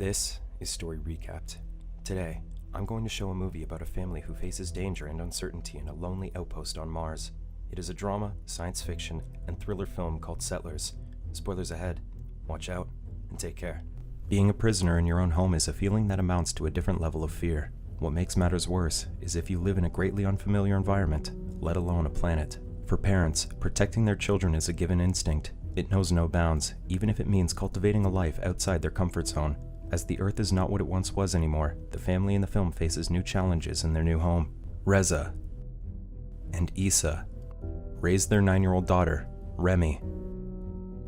This is Story Recapped. Today, I'm going to show a movie about a family who faces danger and uncertainty in a lonely outpost on Mars. It is a drama, science fiction, and thriller film called Settlers. Spoilers ahead. Watch out, and take care. Being a prisoner in your own home is a feeling that amounts to a different level of fear. What makes matters worse is if you live in a greatly unfamiliar environment, let alone a planet. For parents, protecting their children is a given instinct. It knows no bounds, even if it means cultivating a life outside their comfort zone. As the Earth is not what it once was anymore, the family in the film faces new challenges in their new home. Reza and Issa raise their 9-year-old daughter, Remy,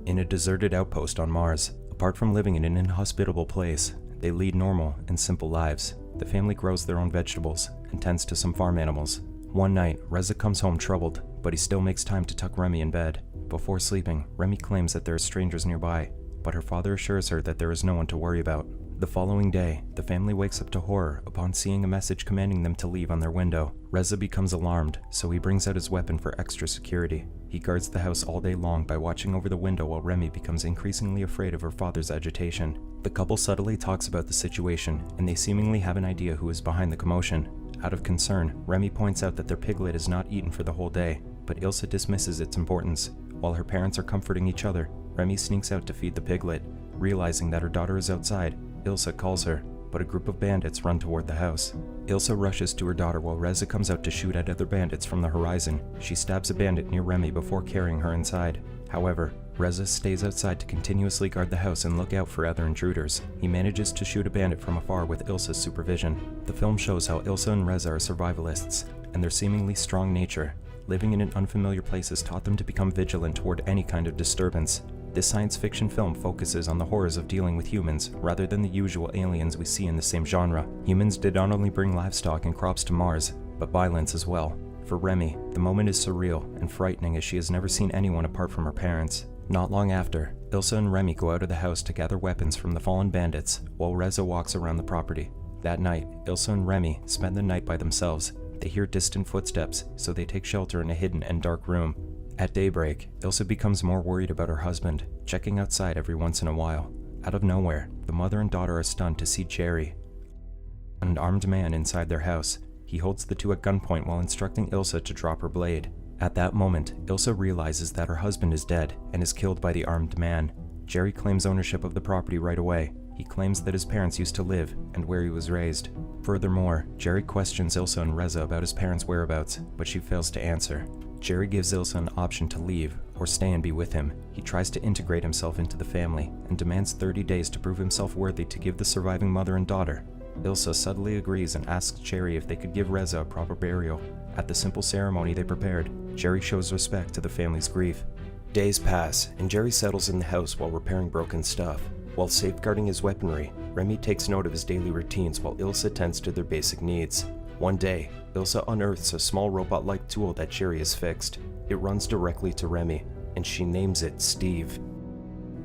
in a deserted outpost on Mars. Apart from living in an inhospitable place, they lead normal and simple lives. The family grows their own vegetables and tends to some farm animals. One night, Reza comes home troubled, but he still makes time to tuck Remy in bed. Before sleeping, Remy claims that there are strangers nearby, but her father assures her that there is no one to worry about. The following day, the family wakes up to horror upon seeing a message commanding them to leave on their window. Reza becomes alarmed, so he brings out his weapon for extra security. He guards the house all day long by watching over the window while Remy becomes increasingly afraid of her father's agitation. The couple subtly talks about the situation, and they seemingly have an idea who is behind the commotion. Out of concern, Remy points out that their piglet is not eaten for the whole day, but Ilsa dismisses its importance. While her parents are comforting each other, Remy sneaks out to feed the piglet. Realizing that her daughter is outside, Ilsa calls her, but a group of bandits run toward the house. Ilsa rushes to her daughter while Reza comes out to shoot at other bandits from the horizon. She stabs a bandit near Remy before carrying her inside. However, Reza stays outside to continuously guard the house and look out for other intruders. He manages to shoot a bandit from afar with Ilsa's supervision. The film shows how Ilsa and Reza are survivalists, and their seemingly strong nature. Living in an unfamiliar place has taught them to become vigilant toward any kind of disturbance. This science fiction film focuses on the horrors of dealing with humans, rather than the usual aliens we see in the same genre. Humans did not only bring livestock and crops to Mars, but violence as well. For Remy, the moment is surreal and frightening as she has never seen anyone apart from her parents. Not long after, Ilsa and Remy go out of the house to gather weapons from the fallen bandits, while Reza walks around the property. That night, Ilsa and Remy spend the night by themselves. They hear distant footsteps, so they take shelter in a hidden and dark room. At daybreak, Ilsa becomes more worried about her husband, checking outside every once in a while. Out of nowhere, the mother and daughter are stunned to see Jerry, an armed man inside their house. He holds the two at gunpoint while instructing Ilsa to drop her blade. At that moment, Ilsa realizes that her husband is dead and is killed by the armed man. Jerry claims ownership of the property right away. He claims that his parents used to live and where he was raised. Furthermore, Jerry questions Ilsa and Reza about his parents' whereabouts, but she fails to answer. Jerry gives Ilsa an option to leave or stay and be with him. He tries to integrate himself into the family and demands 30 days to prove himself worthy to give the surviving mother and daughter. Ilsa subtly agrees and asks Jerry if they could give Reza a proper burial. At the simple ceremony they prepared, Jerry shows respect to the family's grief. Days pass, and Jerry settles in the house while repairing broken stuff. While safeguarding his weaponry, Remy takes note of his daily routines while Ilsa tends to their basic needs. One day, Ilsa unearths a small robot-like tool that Jerry has fixed. It runs directly to Remy, and she names it Steve.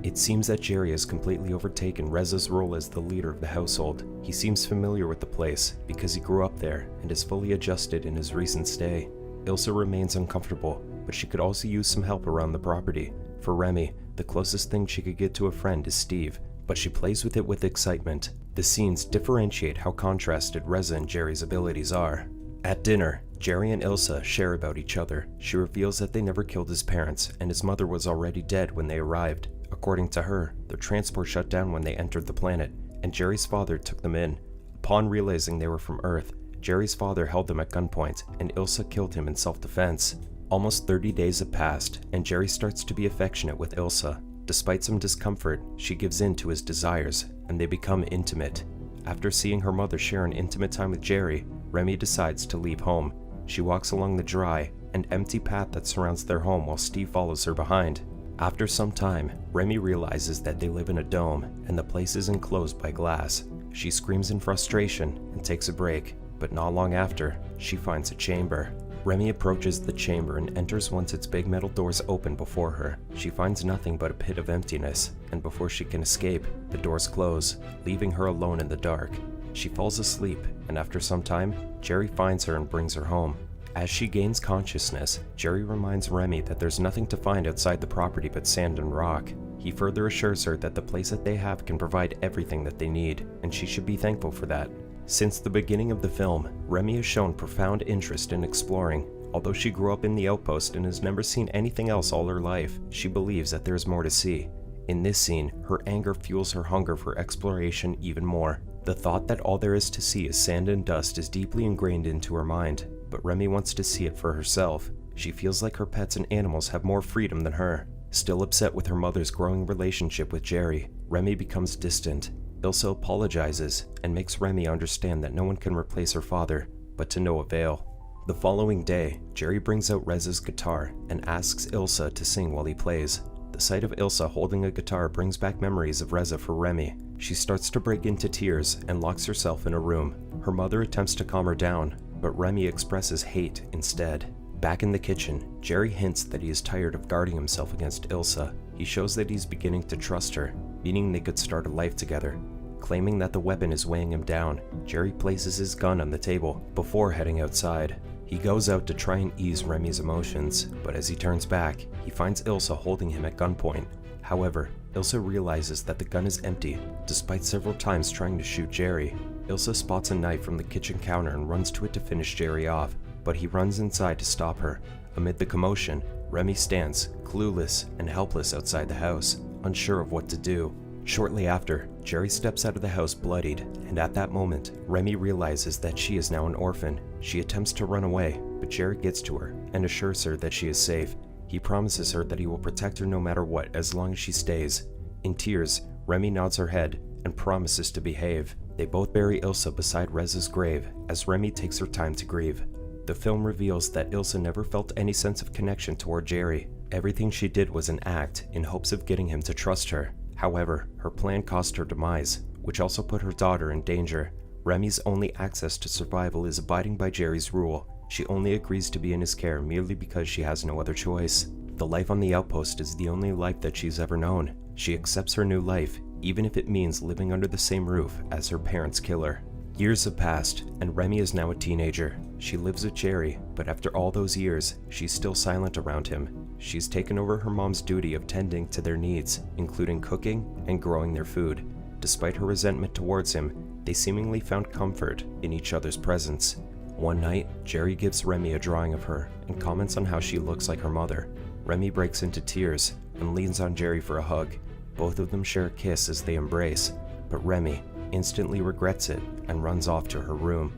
It seems that Jerry has completely overtaken Reza's role as the leader of the household. He seems familiar with the place because he grew up there and is fully adjusted in his recent stay. Ilsa remains uncomfortable, but she could also use some help around the property. For Remy, the closest thing she could get to a friend is Steve, but she plays with it with excitement. The scenes differentiate how contrasted Reza and Jerry's abilities are. At dinner, Jerry and Ilsa share about each other. She reveals that they never killed his parents, and his mother was already dead when they arrived. According to her, their transport shut down when they entered the planet, and Jerry's father took them in. Upon realizing they were from Earth, Jerry's father held them at gunpoint, and Ilsa killed him in self-defense. Almost 30 days have passed, and Jerry starts to be affectionate with Ilsa. Despite some discomfort, she gives in to his desires, and they become intimate. After seeing her mother share an intimate time with Jerry, Remy decides to leave home. She walks along the dry and empty path that surrounds their home while Steve follows her behind. After some time, Remy realizes that they live in a dome, and the place is enclosed by glass. She screams in frustration and takes a break, but not long after, she finds a chamber. Remy approaches the chamber and enters once its big metal doors open before her. She finds nothing but a pit of emptiness, and before she can escape, the doors close, leaving her alone in the dark. She falls asleep, and after some time, Jerry finds her and brings her home. As she gains consciousness, Jerry reminds Remy that there's nothing to find outside the property but sand and rock. He He further assures her that the place that they have can provide everything that they need, and she should be thankful for that. Since the beginning of the film, Remy has shown profound interest in exploring. Although she grew up in the outpost and has never seen anything else all her life, she believes that there is more to see. In this scene, her anger fuels her hunger for exploration even more. The thought that all there is to see is sand and dust is deeply ingrained into her mind, but Remy wants to see it for herself. She feels like her pets and animals have more freedom than her. Still upset with her mother's growing relationship with Jerry, Remy becomes distant. Ilsa apologizes and makes Remy understand that no one can replace her father, but to no avail. The following day, Jerry brings out Reza's guitar and asks Ilsa to sing while he plays. The sight of Ilsa holding a guitar brings back memories of Reza for Remy. She starts to break into tears and locks herself in a room. Her mother attempts to calm her down, but Remy expresses hate instead. Back in the kitchen, Jerry hints that he is tired of guarding himself against Ilsa. He shows that he's beginning to trust her, meaning they could start a life together. Claiming that the weapon is weighing him down, Jerry places his gun on the table before heading outside. He goes out to try and ease Remy's emotions, but as he turns back, he finds Ilsa holding him at gunpoint. However, Ilsa realizes that the gun is empty, despite several times trying to shoot Jerry. Ilsa spots a knife from the kitchen counter and runs to it to finish Jerry off, but he runs inside to stop her. Amid the commotion, Remy stands, clueless and helpless outside the house, unsure of what to do. Shortly after, Jerry steps out of the house bloodied, and at that moment, Remy realizes that she is now an orphan. She attempts to run away, but Jerry gets to her and assures her that she is safe. He promises her that he will protect her no matter what as long as she stays. In tears, Remy nods her head and promises to behave. They both bury Ilsa beside Reza's grave as Remy takes her time to grieve. The film reveals that Ilsa never felt any sense of connection toward Jerry. Everything she did was an act in hopes of getting him to trust her. However, her plan caused her demise, which also put her daughter in danger. Remy's only access to survival is abiding by Jerry's rule. She only agrees to be in his care merely because she has no other choice. The life on the outpost is the only life that she's ever known. She accepts her new life, even if it means living under the same roof as her parents' killer. Years have passed, and Remy is now a teenager. She lives with Jerry, but after all those years, she's still silent around him. She's taken over her mom's duty of tending to their needs, including cooking and growing their food. Despite her resentment towards him, they seemingly found comfort in each other's presence. One night, Jerry gives Remy a drawing of her and comments on how she looks like her mother. Remy breaks into tears and leans on Jerry for a hug. Both of them share a kiss as they embrace, but Remy instantly regrets it and runs off to her room.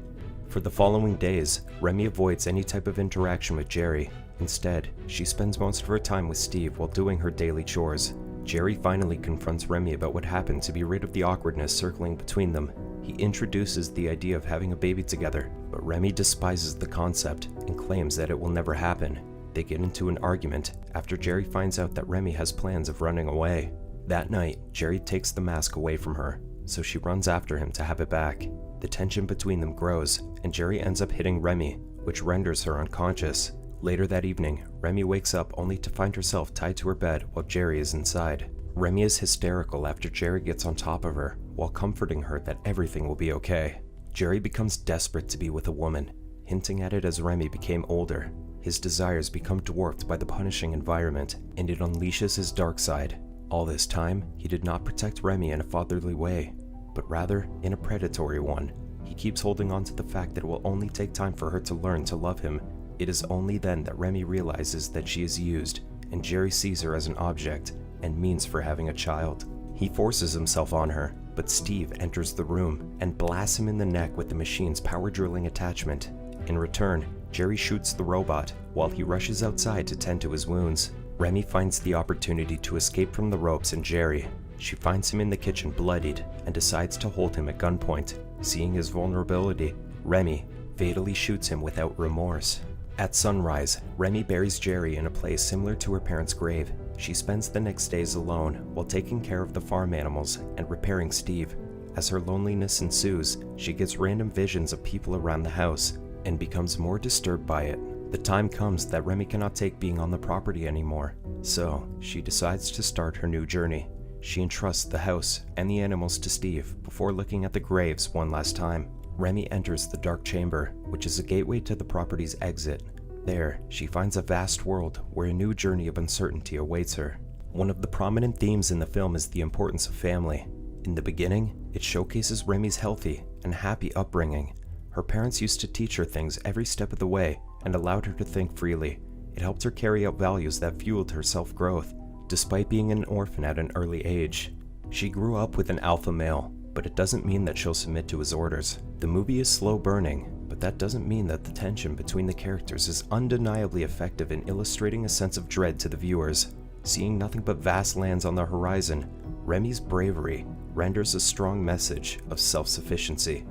For the following days, Remy avoids any type of interaction with Jerry. Instead, she spends most of her time with Steve while doing her daily chores. Jerry finally confronts Remy about what happened to be rid of the awkwardness circling between them. He introduces the idea of having a baby together, but Remy despises the concept and claims that it will never happen. They get into an argument after Jerry finds out that Remy has plans of running away. That night, Jerry takes the mask away from her, so she runs after him to have it back. The tension between them grows, and Jerry ends up hitting Remy, which renders her unconscious. Later that evening, Remy wakes up only to find herself tied to her bed while Jerry is inside. Remy is hysterical after Jerry gets on top of her, while comforting her that everything will be okay. Jerry becomes desperate to be with a woman, hinting at it as Remy became older. His desires become dwarfed by the punishing environment, and it unleashes his dark side. All this time, he did not protect Remy in a fatherly way, but rather in a predatory one. He keeps holding on to the fact that it will only take time for her to learn to love him. It is only then that Remy realizes that she is used, and Jerry sees her as an object and means for having a child. He forces himself on her, but Steve enters the room and blasts him in the neck with the machine's power drilling attachment. In return, Jerry shoots the robot while he rushes outside to tend to his wounds. Remy finds the opportunity to escape from the ropes and Jerry. She finds him in the kitchen bloodied and decides to hold him at gunpoint. Seeing his vulnerability, Remy fatally shoots him without remorse. At sunrise, Remy buries Jerry in a place similar to her parents' grave. She spends the next days alone while taking care of the farm animals and repairing Steve. As her loneliness ensues, she gets random visions of people around the house and becomes more disturbed by it. The time comes that Remy cannot take being on the property anymore, so she decides to start her new journey. She entrusts the house and the animals to Steve before looking at the graves one last time. Remy enters the dark chamber, which is a gateway to the property's exit. There, she finds a vast world where a new journey of uncertainty awaits her. One of the prominent themes in the film is the importance of family. In the beginning, it showcases Remy's healthy and happy upbringing. Her parents used to teach her things every step of the way and allowed her to think freely. It helped her carry out values that fueled her self-growth, despite being an orphan at an early age. She grew up with an alpha male, but it doesn't mean that she'll submit to his orders. The movie is slow burning, but that doesn't mean that the tension between the characters is undeniably effective in illustrating a sense of dread to the viewers. Seeing nothing but vast lands on the horizon, Remy's bravery renders a strong message of self-sufficiency.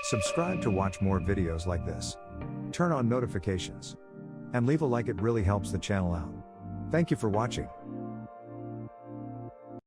Subscribe to watch more videos like this. Turn on notifications. And leave a like, it really helps the channel out. Thank you for watching.